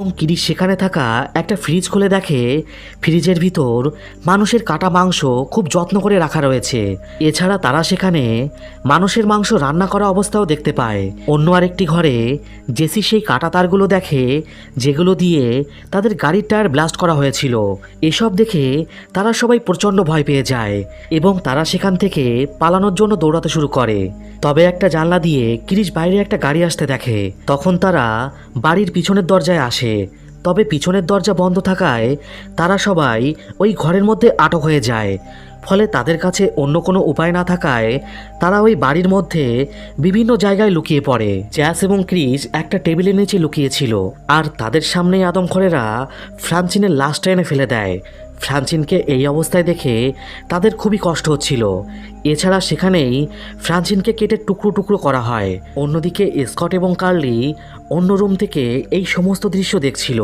এবং কিরিশ সেখানে থাকা একটা ফ্রিজ খুলে দেখে ফ্রিজের ভিতর মানুষের কাটা মাংস খুব যত্ন করে রাখা রয়েছে। এছাড়া তারা সেখানে মানুষের মাংস রান্না করা অবস্থাও দেখতে পায়। অন্য আরেকটি ঘরে জেসি সেই কাটা তারগুলো দেখে যেগুলো দিয়ে তাদের গাড়ির টায়ার ব্লাস্ট করা হয়েছিল। এসব দেখে তারা সবাই প্রচণ্ড ভয় পেয়ে যায় এবং তারা সেখান থেকে পালানোর জন্য দৌড়াতে শুরু করে। তবে একটা জানলা দিয়ে কিরিশ বাইরে একটা গাড়ি আসতে দেখে। তখন তারা বাড়ির পিছনের দরজায় আসে। তবে পিছনের দরজা বন্ধ থাকায় তারা সবাই ওই ঘরের মধ্যে আটক হয়ে যায়। ফলে তাদের কাছে অন্য কোনো উপায় না থাকায় তারা ওই বাড়ির মধ্যে বিভিন্ন জায়গায় লুকিয়ে পড়ে। জ্যাস এবং ক্রিস একটা টেবিলের নিচে লুকিয়েছিল আর তাদের সামনেই আদমখোরেরা ফ্রান্সিনের লাশটা এনে ফেলে দেয়। ফ্রান্সিনকে এই অবস্থায় দেখে তাদের খুবই কষ্ট হচ্ছিল। এছাড়া সেখানেই ফ্রান্সিনকে কেটে টুকরো টুকরো করা হয়। অন্যদিকে স্কট এবং কার্লি অন্য রুম থেকে এই সমস্ত দৃশ্য দেখছিল।